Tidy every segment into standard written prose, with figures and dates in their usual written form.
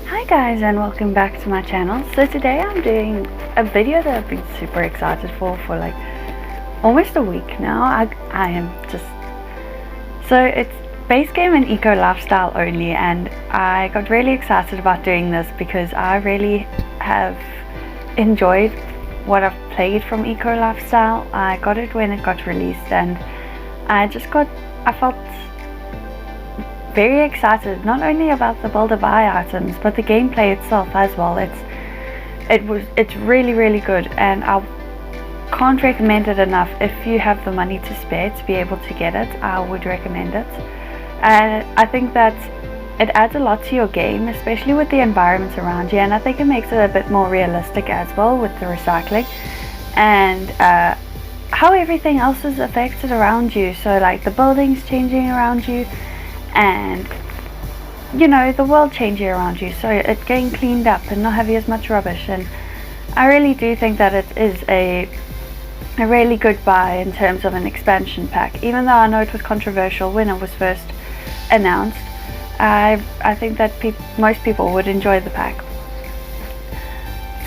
Hi guys, and welcome back to my channel. So today I'm doing a video that I've been super excited for like almost a week now. I am just, so it's base game and eco lifestyle only, and I got really excited about doing this because I really have enjoyed what I've played from eco lifestyle. I got it when it got released, and I felt very excited not only about the build a buy items but the gameplay itself as well. It's really good, and I can't recommend it enough. If you have the money to spare to be able to get it, I would recommend it. And I think that it adds a lot to your game, especially with the environment around you, and I think it makes it a bit more realistic as well with the recycling and how everything else is affected around you. So like the buildings changing around you, and you know, the world changing around you, so it's getting cleaned up and not having as much rubbish. And I really do think that it is a really good buy in terms of an expansion pack, even though I know it was controversial when it was first announced. I think that most people would enjoy the pack.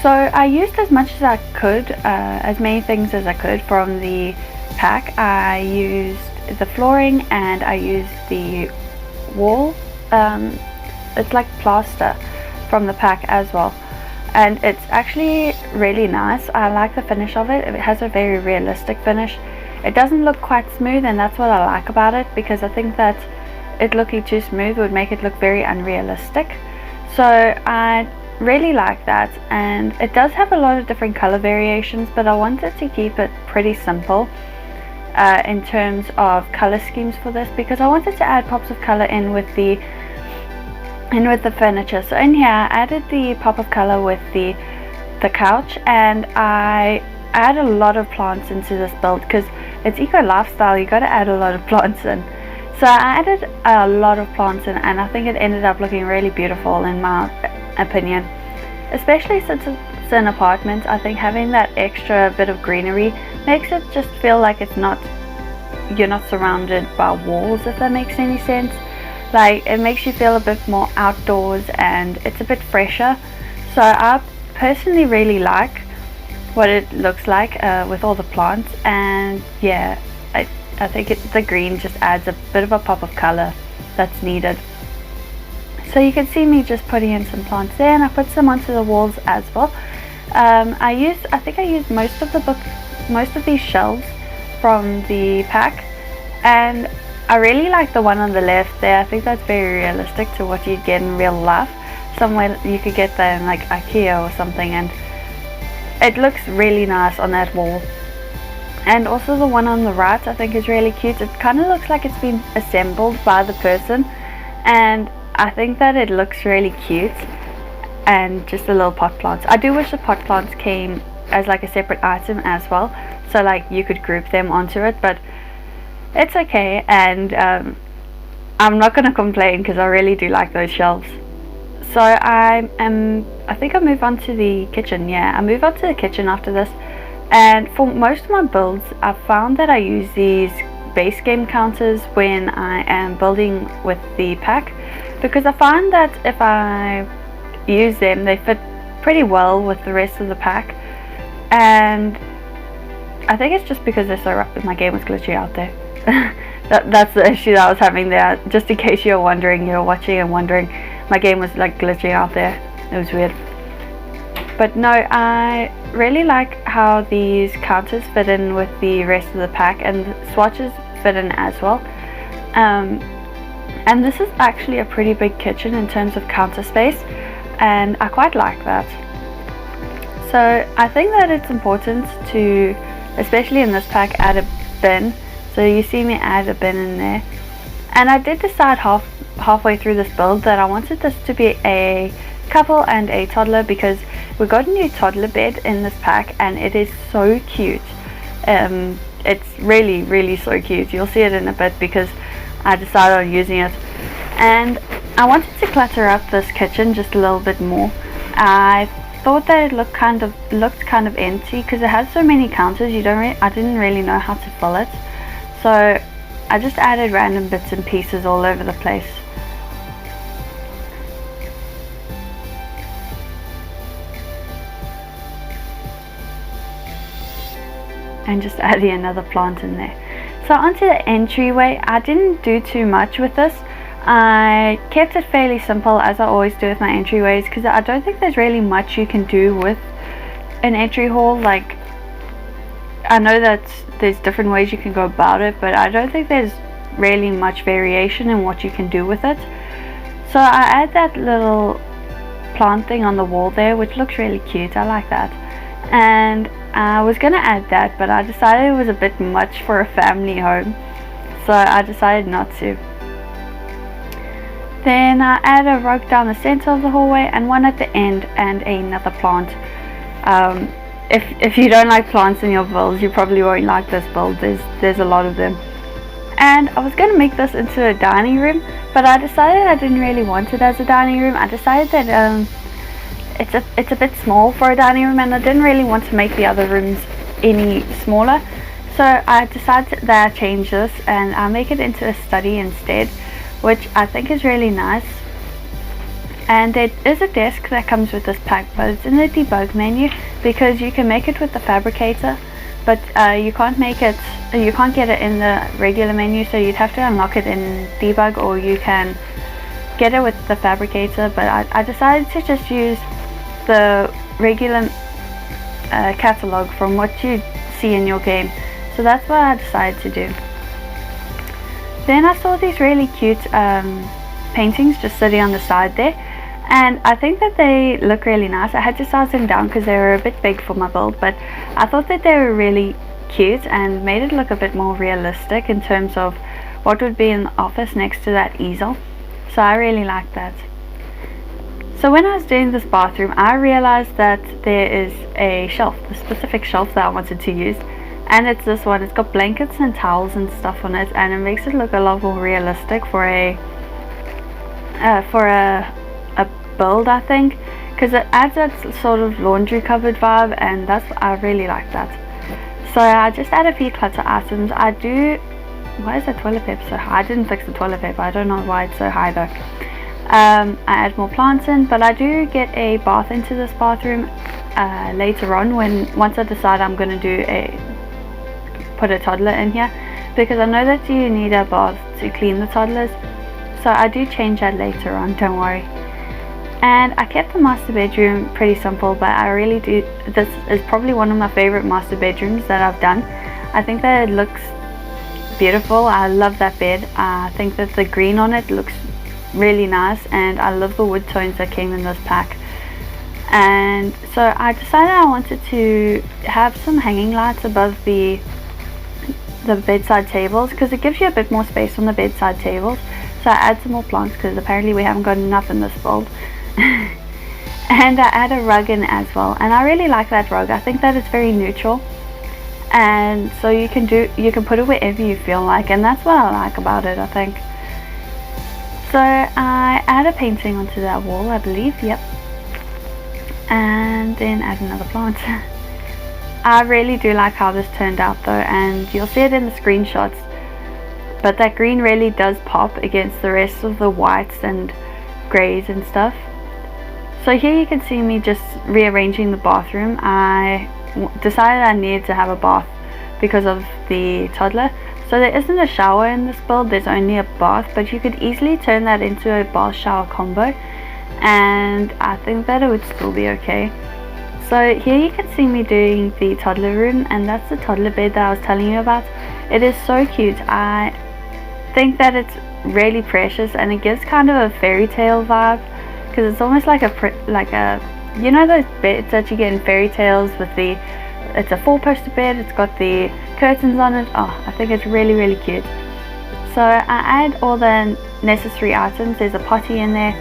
So I used as much as I could, as many things as I could from the pack. I used the flooring and I used the wall, it's like plaster from the pack as well, and it's actually really nice. I like the finish of it. It has a very realistic finish. It doesn't look quite smooth, and that's what I like about it, because I think that it looking too smooth would make it look very unrealistic. So I really like that, and it does have a lot of different color variations, but I wanted to keep it pretty simple in terms of color schemes for this, because I wanted to add pops of color in with the furniture. So in here I added the pop of color with the couch, and I add a lot of plants into this build because it's eco lifestyle. You got to add a lot of plants in. So I added a lot of plants in, and I think it ended up looking really beautiful in my opinion, especially since it's an apartment. I think having that extra bit of greenery makes it just feel like you're not surrounded by walls, if that makes any sense. Like, it makes you feel a bit more outdoors, and it's a bit fresher. So I personally really like what it looks like with all the plants, and yeah, I think the green just adds a bit of a pop of color that's needed. So you can see me just putting in some plants there, and I put some onto the walls as well. I think I used most of these shelves from the pack, and I really like the one on the left there. I think that's very realistic to what you'd get in real life. Somewhere you could get that in like IKEA or something, and it looks really nice on that wall. And also the one on the right I think is really cute. It kind of looks like it's been assembled by the person, and I think that it looks really cute. And just the little pot plants. I do wish the pot plants came as like a separate item as well, so like you could group them onto it, but it's okay. And I'm not gonna complain because I really do like those shelves. So I think I move on to the kitchen. Yeah, I move on to the kitchen after this. And for most of my builds, I've found that I use these base game counters when I am building with the pack, because I find that if I use them, they fit pretty well with the rest of the pack. And I think it's just because they're so rough. My game was glitchy out there. That's the issue that I was having there. Just in case you're wondering, you're watching and wondering, my game was like glitching out there. It was weird. But no, I really like how these counters fit in with the rest of the pack, and the swatches fit in as well. And this is actually a pretty big kitchen in terms of counter space, and I quite like that. So I think that it's important to, especially in this pack, add a bin. So you see me add a bin in there, and I did decide halfway through this build that I wanted this to be a couple and a toddler, because we got a new toddler bed in this pack, and it is so cute. It's really so cute. You'll see it in a bit because I decided on using it, and I wanted to clutter up this kitchen just a little bit more. I thought that it looked kind of empty because it has so many counters. I didn't really know how to fill it, so I just added random bits and pieces all over the place. and just adding another plant in there. So onto the entryway, I didn't do too much with this. I kept it fairly simple, as I always do with my entryways, because I don't think there's really much you can do with an entry hall. Like, I know that there's different ways you can go about it, but I don't think there's really much variation in what you can do with it. So I add that little plant thing on the wall there, which looks really cute. I like that. And I was gonna add that, but I decided it was a bit much for a family home, so I decided not to. Then I add a rug down the center of the hallway and one at the end and another plant. If you don't like plants in your builds, you probably won't like this build. There's a lot of them. And I was going to make this into a dining room, but I decided I didn't really want it as a dining room. I decided that it's a bit small for a dining room, and I didn't really want to make the other rooms any smaller. So I decided that I change this and I make it into a study instead, which I think is really nice. And there is a desk that comes with this pack, but it's in the debug menu, because you can make it with the fabricator, but you can't get it in the regular menu, so you'd have to unlock it in debug, or you can get it with the fabricator. But I decided to just use the regular catalog from what you see in your game, so that's what I decided to do. Then I saw these really cute paintings just sitting on the side there, and I think that they look really nice. I had to size them down because they were a bit big for my build, but I thought that they were really cute and made it look a bit more realistic in terms of what would be in the office next to that easel. So I really liked that. So when I was doing this bathroom, I realized that there is a shelf, a specific shelf that I wanted to use, and it's this one. It's got blankets and towels and stuff on it, and it makes it look a lot more realistic for a build, I think, because it adds that sort of laundry cupboard vibe, and I really like that. So I just add a few clutter items. Why is the toilet paper so high? I didn't fix the toilet paper. I don't know why it's so high though. I add more plants in, but I do get a bath into this bathroom later on, once I decide I'm going to put a toddler in here, because I know that you need a bath to clean the toddlers. So I do change that later on, don't worry. And I kept the master bedroom pretty simple, but I really do. This is probably one of my favorite master bedrooms that I've done. I think that it looks beautiful. I love that bed. I think that the green on it looks really nice, and I love the wood tones that came in this pack. And so I decided I wanted to have some hanging lights above the bedside tables, because it gives you a bit more space on the bedside tables. So I add some more plants, because apparently we haven't got enough in this build. And I add a rug in as well, and I really like that rug. I think that it's very neutral, and so you can put it wherever you feel like, and that's what I like about it, I think. So I add a painting onto that wall, I believe, yep, and then add another plant. I really do like how this turned out though, and you'll see it in the screenshots, but that green really does pop against the rest of the whites and greys and stuff. So here you can see me just rearranging the bathroom. I decided I needed to have a bath because of the toddler. So there isn't a shower in this build, there's only a bath, but you could easily turn that into a bath shower combo, and I think that it would still be okay. So here you can see me doing the toddler room, and that's the toddler bed that I was telling you about. It is so cute. I think that it's really precious, and it gives kind of a fairy tale vibe, because it's almost like a you know those beds that you get in fairy tales with it's a 4-poster bed, it's got the curtains on it. Oh, I think it's really, really cute. So I add all the necessary items. There's a potty in there,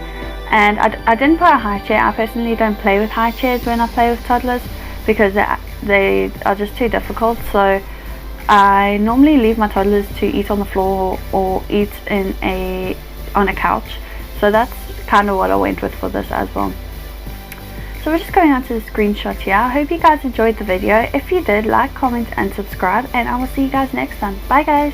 and I didn't put a high chair. I personally don't play with high chairs when I play with toddlers, because they are just too difficult. So I normally leave my toddlers to eat on the floor or eat on a couch. So that's kind of what I went with for this as well. So we're just going on to the screenshot here. I hope you guys enjoyed the video. If you did, like, comment and subscribe, and I will see you guys next time. Bye guys.